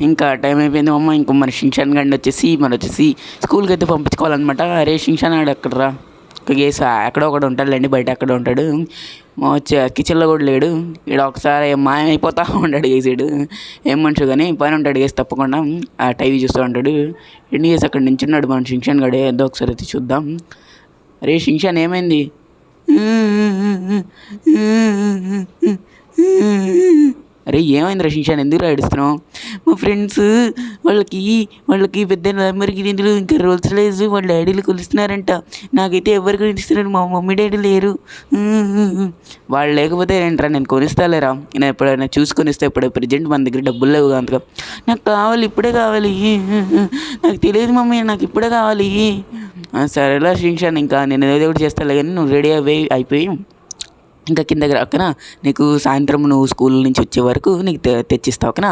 ఇంకా టైం అయిపోయింది అమ్మ. ఇంకో మన షించాన్ గండి వచ్చేసి స్కూల్కి అయితే పంపించుకోవాలన్నమాట. అరే షించాన్ ఆడు ఎక్కడరా, గేస్ ఎక్కడో ఒకడు ఉంటాడులేండి, బయట ఎక్కడో ఉంటాడు. వచ్చి కిచెన్లో కూడా లేడు. ఇక్కడ ఒకసారి మాయమైపోతా ఉంటాడు గేసాడు. ఏం మనిషి కానీ పైన ఉంటాడు గేసి తప్పకుండా. ఆ టీవీ చూస్తూ ఉంటాడు. ఎన్ని గేసి అక్కడ నించున్నాడు మన షించాన్ గడే. ఏదో ఒకసారి అయితే చూద్దాం. అరే షించాన్ ఏమైంది? అరే ఏమైంది షించాన్, ఎందుకు ఏడుస్తున్నావు? మా ఫ్రెండ్స్ వాళ్ళకి పెద్ద నెంబర్కి నిధులు ఇంకా రోల్స్ రైజ్ వాళ్ళ డాడీలు కొలుస్తున్నారంట. నాకైతే ఎవరికి కొనిస్తున్నారు, మా మమ్మీ డాడీ లేరు. వాళ్ళు లేకపోతే ఏంట్రా, నేను కొనిస్తాలేరా, నేను ఎప్పుడైనా చూసుకొని ఇస్తే. ఇప్పుడు ప్రజెంట్ మన దగ్గర డబ్బులు లేవు అంతగా. నాకు కావాలి, ఇప్పుడే కావాలి. నాకు తెలియదు మమ్మీ, నాకు ఇప్పుడే కావాలి. సరేలా షించాన్, ఇంకా నేను ఏదో ఒకటి చేస్తాలే కానీ నువ్వు రెడీ అయిపోయి ఇంకా కింద ఓకేనా. నీకు సాయంత్రం నువ్వు స్కూల్ నుంచి వచ్చే వరకు నీకు తెచ్చిస్తావు ఓకేనా.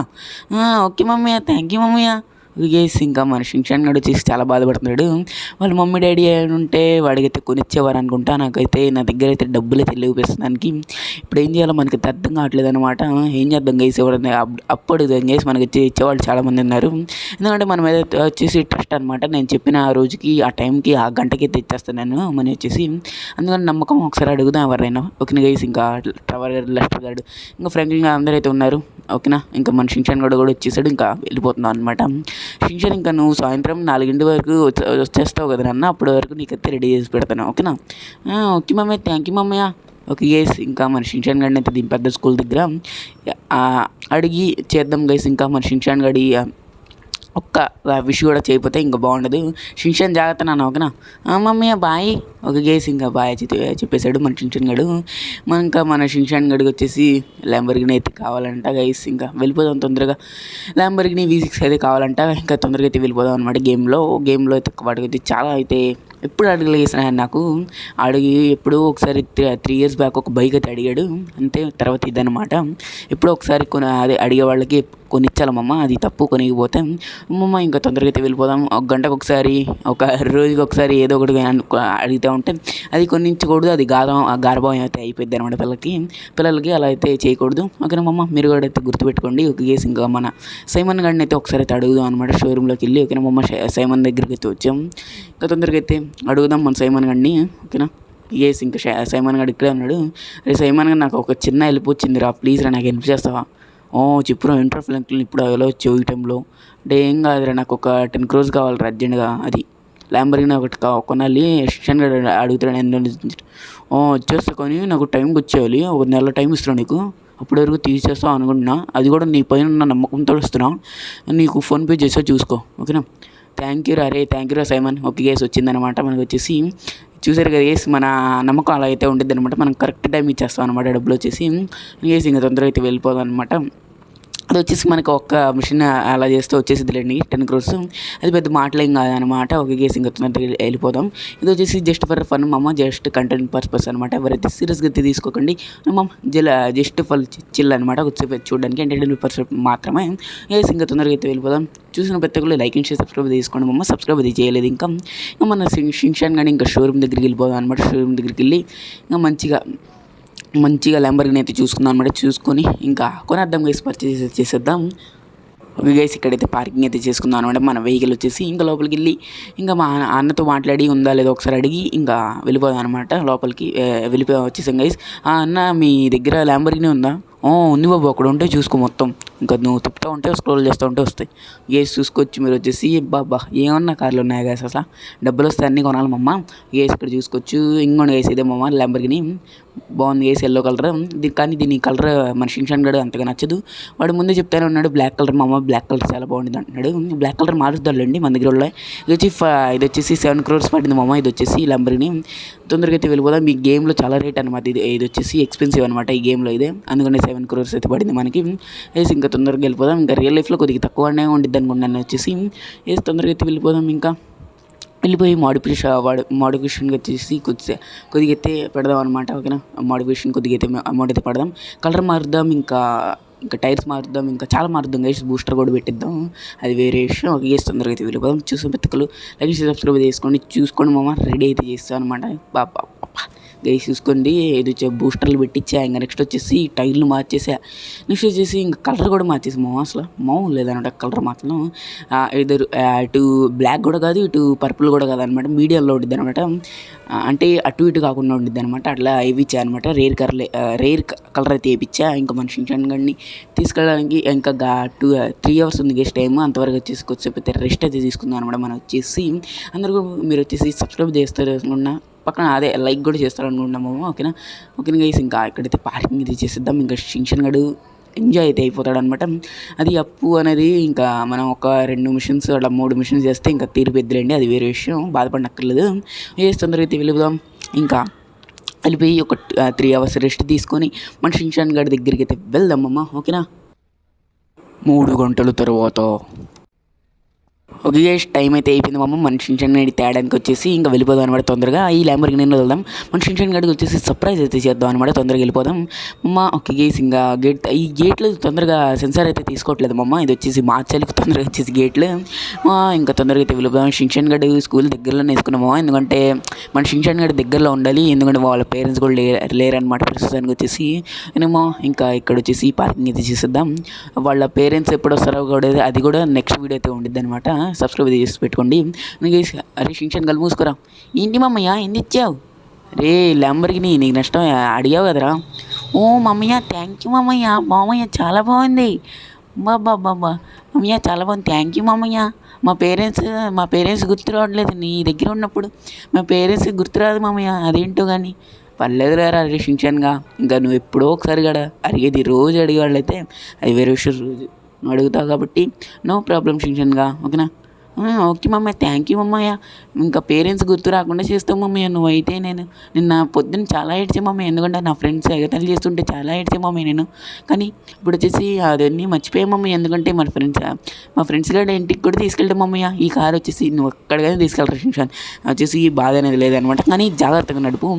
Okay mummy, thank you mummy. Guys ఇంకా మన షించాన్ గడు వచ్చేసి చాలా బాధపడుతున్నాడు. వాళ్ళ మమ్మీ డాడీ ఉంటే వాడికైతే కొనిచ్చేవారు అనుకుంటా. నాకైతే నా దగ్గర అయితే డబ్బులు అయితే లేవు ప్రస్తుతానికి. ఇప్పుడు ఏం చేయాలో మనకి అర్థం కావట్లేదు అనమాట. ఏం చేద్దాం గేసి, ఎవరైనా అప్పుడు గేసి మనకి ఇచ్చేవాళ్ళు చాలామంది ఉన్నారు. ఎందుకంటే మన మీద వచ్చేసి ట్రస్ట్ అనమాట. నేను చెప్పిన ఆ రోజుకి ఆ టైంకి ఆ గంటకి తెచ్చేస్తాను నేను మనీ వచ్చేసి. అందుకని నమ్మకం. ఒకసారి అడుగుదాం ఎవరైనా. ఓకేనా గేసి, ఇంకా ట్రవర్ గారు, లెస్టర్ గారు, ఇంకా ఫ్రాంక్లిన్ గారు అందరూ అయితే ఉన్నారు ఓకేనా. ఇంకా మన షించాన్ గడు కూడా వచ్చేసాడు. ఇంకా వెళ్ళిపోతున్నాం అనమాట. షించాన్ ఇంకా నువ్వు సాయంత్రం 4 వరకు వచ్చేస్తావు కదా నాన్న, అప్పటి వరకు నీకైతే రెడీ చేసి పెడతాను ఓకేనా. Okay mummy, thank you mummy. Okay guys, ఇంకా మన షించాన్ గడిని అయితే దీని పెద్ద స్కూల్ దగ్గర అడిగి చేద్దాం గైస్. ఇంకా మన షించాన్ గడి ఒక్క విష్ కూడా చేయకపోతే ఇంకా బాగుండదు. షించాన్ జాగ్రత్త నాన్న ఓకేనా. Mummy bye. ఒక గేస్ ఇంకా బాయ్ చెప్పేశాడు మన షించాన్ గడు. ఇంకా మన షించాన్ గడికి వచ్చేసి ల్యాంబర్గిని అయితే కావాలంట గైస్. ఇంకా వెళ్ళిపోదాం తొందరగా. ల్యాంబర్గిని V6 అయితే కావాలంట. ఇంకా తొందరగా అయితే వెళ్ళిపోదాం అనమాట. గేమ్లో అయితే వాటికి చాలా అయితే ఎప్పుడు అడగలేసిన నాకు అడిగి ఎప్పుడో ఒకసారి 3 years బ్యాక్ ఒక బైక్ అయితే అడిగాడు అంతే. తర్వాత ఇదనమాట. ఎప్పుడో ఒకసారి అదే అడిగే వాళ్ళకి కొనిచ్చాలమ్మమ్మ, అది తప్పు కొనిగిపోతే అమ్మమ్మ ఇంకా తొందరగా అయితే వెళ్ళిపోదాం. ఒక గంటకు ఒకసారి, ఒక రోజుకి ఒకసారి ఏదో ఒకటి అడిగితే ఉంటే అది కొనించకూడదు. అది గార్భం అయితే అయిపోద్ది అనమాట పిల్లలకి. అలా అయితే చేయకూడదు ఓకేనమ్మమ్మ. మీరు కూడా అయితే గుర్తుపెట్టుకోండి. ఒక కేసు ఇంకా మన సైమన్ గారిని అయితే ఒకసారి అయితే అడుగుదాం అనమాట షోరూంలోకి వెళ్ళి ఓకేనమ్మమ్మ. సైమన్ దగ్గరికి అయితే వచ్చాం. ఇంకా తొందరగా అయితే అడుగుదాం మన సైమన్ గారిని ఓకేనా. ఏసి ఇంకా సైమన్ గారు ఇక్కడే ఉన్నాడు. అరే సైమన్ గారు, నాకు ఒక చిన్న హెల్ప్ వచ్చింది రా, ప్లీజ్ రా, నాకు హెల్ప్ చేస్తావా? చెప్పురా ఏంట్రా ఫ్లాంక్లిన్, ఇప్పుడు ఎలా వచ్చావు ఈ టైంలో? అంటే ఏం కాదురా, నాకు ఒక 10 crores కావాలిరా అర్జెంట్గా. అది ల్యాంబర్గిని ఒకటి కొనాలి. షించాన్ గడు అడుగుతాడు ఎన్నో. వచ్చేస్తా కానీ నాకు టైంకి వచ్చేయాలి. ఒక నెల టైం ఇస్తున్నాను నీకు, అప్పటి వరకు తీసేస్తావు అనుకుంటున్నా. అది కూడా నీ పైన ఉన్న నమ్మకంతో ఇస్తున్నా. నీకు ఫోన్పే చేసా చూసుకో ఓకేనా. థ్యాంక్ యూ రా. అరే థ్యాంక్ యూ రా సైమన్. ఒక కేసు వచ్చిందనమాట మనకు వచ్చేసి. చూసారు కదా కేసు, మన నమ్మకం అలా అయితే ఉంటుంది అనమాట. మనం కరెక్ట్ టైం ఇచ్చేస్తాం అనమాట డబ్బులు వచ్చేసి. కేసు ఇంకా తొందరగా అయితే వెళ్ళిపోదాం అనమాట. అది వచ్చేసి మనకు ఒక్క మిషన్ అలా చేస్తే వచ్చేసిద్దిలేండి 10 crores. అది పెద్ద మాటలేం కాదనమాట. ఒక కేసు ఇంకా తొందరగా వెళ్ళిపోదాం. ఇది వచ్చేసి జస్ట్ ఫర్ ఫన్ మమ్మ, జస్ట్ కంటెంట్ పర్పస్ అనమాట. ఎవరైతే సీరియస్గా అయితే తీసుకోకండి మమ్మ. జస్ట్ ఫర్ చిల్ అనమాట. వచ్చి చూడడానికి ఎంటర్టైన్మెంట్ పర్పస్ మాత్రమే. కేసు ఇంకా తొందరగా అయితే వెళ్ళిపోదాం. చూసిన ప్రతి ఒక్కరు లైక్ అండ్ షేర్ సబ్స్క్రైబ్ తీసుకోండి మమ్మ. సబ్స్క్రైబ్ అది చేయలేదు ఇంకా మన షించాన్ కానీ ఇంకా షోరూమ్ దగ్గరికి వెళ్ళిపోదాం అనమాట. షోరూమ్ దగ్గరికి వెళ్ళి ఇంకా మంచిగా ల్యాంబర్గిని అయితే చూసుకుందాం అనమాట. చూసుకొని ఇంకా కొనేద్దాం గైస్, పర్చేస్ చేసేద్దాం గైస్. ఇక్కడైతే పార్కింగ్ అయితే చేసుకుందాం అనమాట. మన వెహికల్ వచ్చేసి ఇంకా లోపలికి వెళ్ళి ఇంకా మా అన్నతో మాట్లాడి ఉందా లేదో ఒకసారి అడిగి ఇంకా వెళ్ళిపోదాం అనమాట. లోపలికి వచ్చేసాం గైస్. అన్న మీ దగ్గర ల్యాంబర్గిని ఉందా? ఉంది బాబు, అక్కడ ఉంటే చూసుకో మొత్తం. ఇంకా నువ్వు తిప్పుతూ ఉంటే స్క్రోల్ చేస్తూ ఉంటే వస్తాయి గేస్. చూసుకోవచ్చు మీరు వచ్చేసి. బాబా ఏమన్నా కార్లు ఉన్నాయి గేస్, అసలు డబ్బులు వస్తే అన్నీ కొనాలి మమ్మ. గేస్ ఇక్కడ చూసుకోవచ్చు. ఇంకోటి గేస్ ఇదే మమ్మ ల్యాంబర్గిని. బాగుంది గేస్, ఎల్లో కలర్. కానీ దీని కలర్ మన షించాన్ గడు అంతగా నచ్చదు. వాడు ముందే చెప్తానే ఉన్నాడు బ్లాక్ కలర్ మమ్మ, బ్లాక్ కలర్ చాలా బాగుంటుంది అంటున్నాడు. బ్లాక్ కలర్ మారుద్దాండి మన దగ్గర ఉన్నాయి. ఇది వచ్చేసి 7 crores పడింది మమ్మ. ఇది వచ్చేసి ల్యాంబర్గిని. తొందరగా అయితే వెళ్ళిపోదాం. ఈ గేమ్లో చాలా రేట్ అనమాట. ఇది వచ్చేసి ఎక్స్పెన్సివ్ అనమాట ఈ గేమ్లో ఇదే. అందుకని 7 crores అయితే పడింది మనకి. వేసి ఇంకా తొందరగా వెళ్ళిపోదాం. ఇంకా రియల్ లైఫ్లో కొద్దిగా తక్కువనే ఉండిద్ది అనుకుంటున్నాను వచ్చేసి. వేసి తొందరగా అయితే వెళ్ళిపోదాం. ఇంకా వెళ్ళిపోయి మోడిఫికేషన్కి వచ్చేసి కొద్దిగా అయితే పెడదాం అనమాట ఓకేనా. మోడిఫికేషన్ కొద్దిగా అయితే అమౌంట్ అయితే పడదాం. కలర్ మారుద్దాం, ఇంకా టైర్స్ మారుద్దాం, ఇంకా చాలా మారుద్దాం గైస్. బూస్టర్ కూడా పెట్టిద్దాం, అది వేరే విషయం. ఒక గేస్ తొందరగా అయితే వెళ్ళిపోదాం. చూసిన పెద్దకలు లైక్ సబ్స్క్రైబ్ చేసుకోండి. చూసుకోండి మామ, రెడీ అయితే చేస్తాను అనమాట. బాబా గైస్ చూసుకోండి, ఇది వచ్చి బూస్టర్లు పెట్టించా. ఇంకా నెక్స్ట్ వచ్చేసి టైర్లు మార్చేసా. నెక్స్ట్ వచ్చేసి ఇంకా కలర్ కూడా మార్చేసి అసలు మామూలు లేదనమాట కలర్ మాత్రం. ఇద్దరు ఇటు బ్లాక్ కూడా కాదు, ఇటు పర్పుల్ కూడా కాదు అనమాట, మీడియంలో ఉంటుంది అనమాట. అంటే అటు ఇటు కాకుండా ఉండిద్ది అనమాట. అట్లా వేయించా అనమాట. రేర్ కలర్ అయితే వేయించా. ఇంకా మన షిన్చాన్ గడిని తీసుకెళ్ళడానికి ఇంకా 3 hours ఉంది గెస్ట్ టైం. అంతవరకు వచ్చేసి కొద్దిసేపు అయితే రెస్ట్ అయితే తీసుకుందాం అనమాట. మనం వచ్చేసి అందరూ మీరు వచ్చేసి సబ్స్క్రైబ్ చేస్తారు అనుకున్నా, పక్కన అదే లైక్ కూడా చేస్తారు అనుకుంటున్నాము. ఓకేనా గైస్, ఇంకా ఇక్కడైతే పార్కింగ్ ఇది చేసేద్దాం. ఇంకా షిన్చాన్ గడు ఎంజాయ్ అయితే అయిపోతాడు అనమాట. అది అప్పు అనేది ఇంకా మనం ఒక 2 మిషన్స్ అట్లా 3 మిషన్స్ చేస్తే ఇంకా తీరిపోద్దులేండి, అది వేరే విషయం, బాధపడనక్కర్లేదు. తొందరగా అయితే వెళుదాం. ఇంకా వెళ్ళిపోయి ఒక 3 hours రెస్ట్ తీసుకొని మన షిన్చాన్ గడి దగ్గరికి అయితే వెళ్దామమ్మా. ఓకేనా. 3 గంటల తర్వాత ఓకే గైస్, టైం అయితే అయిపోయింది మమ్మ. మన షిన్చాన్ గడి తేడానికి వచ్చేసి ఇంకా వెళ్ళిపోదాం అనమాట తొందరగా. ఈ ల్యాంబోర్గిని వెళ్దాం. మన షిన్చాన్ గడికి వచ్చేసి సర్ప్రైజ్ అయితే చేద్దాం అనమాట, తొందరగా వెళ్ళిపోదాం మమ్మ. ఓకే గైస్, ఇంకా ఈ గేట్లు తొందరగా సెన్సార్ అయితే తీసుకోవట్లేదు మమ్మ. ఇది వచ్చేసి మార్చాలి తొందరగా వచ్చేసి గేట్లు. ఇంకా తొందరగా అయితే వెళ్ళిపోదాం. షిన్చాన్ గడి స్కూల్ దగ్గరలోనే వేసుకున్నాము, ఎందుకంటే మన షిన్చాన్ గడి దగ్గరలో ఉండాలి, ఎందుకంటే వాళ్ళ పేరెంట్స్ కూడా లేరనమాట ప్రస్తుతానికి వచ్చేసి. ఏమో ఇంకా ఇక్కడ వచ్చేసి పార్కింగ్ అయితే చేసేద్దాం. వాళ్ళ పేరెంట్స్ ఎప్పుడు వస్తారో కూడా అది కూడా నెక్స్ట్ వీడియో అయితే ఉండిద్ది అనమాట. సబ్స్క్రైబ్ చేసి పెట్టుకోండి. అరే షిన్చాన్ గల్ మూసుకురా. ఏంటి మమ్మయ్య ఎన్ని ఇచ్చావు? రే ల్యాంబోర్గిని నీకు నష్టం అడిగావు కదరా. ఓ మమ్మయ్య థ్యాంక్ యూ మమ్మయ్య. మామయ్య చాలా బాగుంది. బాబా మమ్మయ్య చాలా బాగుంది, థ్యాంక్ యూ మమ్మయ్య. మా పేరెంట్స్ గుర్తు రావట్లేదు నీ దగ్గర ఉన్నప్పుడు. మా పేరెంట్స్కి గుర్తురాదు మమ్మయ్య, అదేంటో కానీ పర్లేదు రా షిన్చాన్గా. ఇంకా నువ్వు ఎప్పుడో ఒకసారి కూడా అడిగేది, రోజు అడిగేవాళ్ళైతే అది వేరే విషయం. రోజు నువ్వు అడుగుతావు కాబట్టి నో ప్రాబ్లం షిన్చాన్గా. ఓకేనా. ఓకే మమ్మయ్య, థ్యాంక్ యూ మమ్మయ్య. ఇంకా పేరెంట్స్ గుర్తు రాకుండా చేస్తావు మమ్మయ్య నువ్వైతే. నేను నిన్న పొద్దున్న చాలా ఏడ్చే మమ్మయ్య, ఎందుకంటే నా ఫ్రెండ్స్ ఎగతాళి చేస్తుంటే చాలా ఏడ్చే మమ్మయ్య నేను. కానీ ఇప్పుడు వచ్చేసి అవన్నీ మర్చిపోయా మమ్మయ్య, ఎందుకంటే మా ఫ్రెండ్స్ కూడా ఇంటికి కూడా తీసుకెళ్తాం మమ్మయ్య. ఈ కార్ వచ్చేసి నువ్వు ఎక్కడికైనా తీసుకెళ్తారు షిన్చాన్, వచ్చేసి బాధ అనేది లేదనమాట. కానీ జాగ్రత్తగా నడుపు,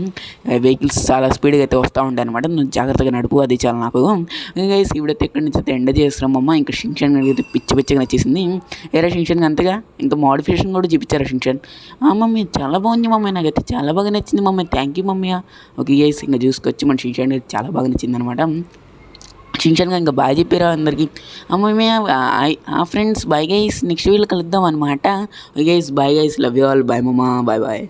వెహికల్స్ చాలా స్పీడ్గా అయితే వస్తూ ఉంటాయి అనమాట, నువ్వు జాగ్రత్తగా నడుపు, అది చాలా నాకు. ఇంకా ఇవిడైతే ఎక్కడి నుంచి అయితే ఎండ చేస్తున్నామమ్మ. ఇంకా షిన్చాన్ అయితే పిచ్చిగా నచ్చేసింది. ఏరా షిన్చాన్ అంతగా ఇంకా మోడిఫికేషన్ కూడా చూపించారు షిన్చాన్. మమ్మీ చాలా బాగుంది మమ్మీ, నాకైతే చాలా బాగా నచ్చింది mummy, thank you mummy. Okay guys, ఇంకా చూసుకొచ్చి మన షిన్చాన్ చాలా బాగా నచ్చింది అనమాట. షిన్చాన్గా ఇంకా బాగా చెప్పారా అందరికీ. మమ్మీ ఫ్రెండ్స్ బాయ్ గైస్, నెక్స్ట్ వీళ్ళు కలుద్దాం అనమాట. Guys bye guys, love you all, bye mamma, bye bye.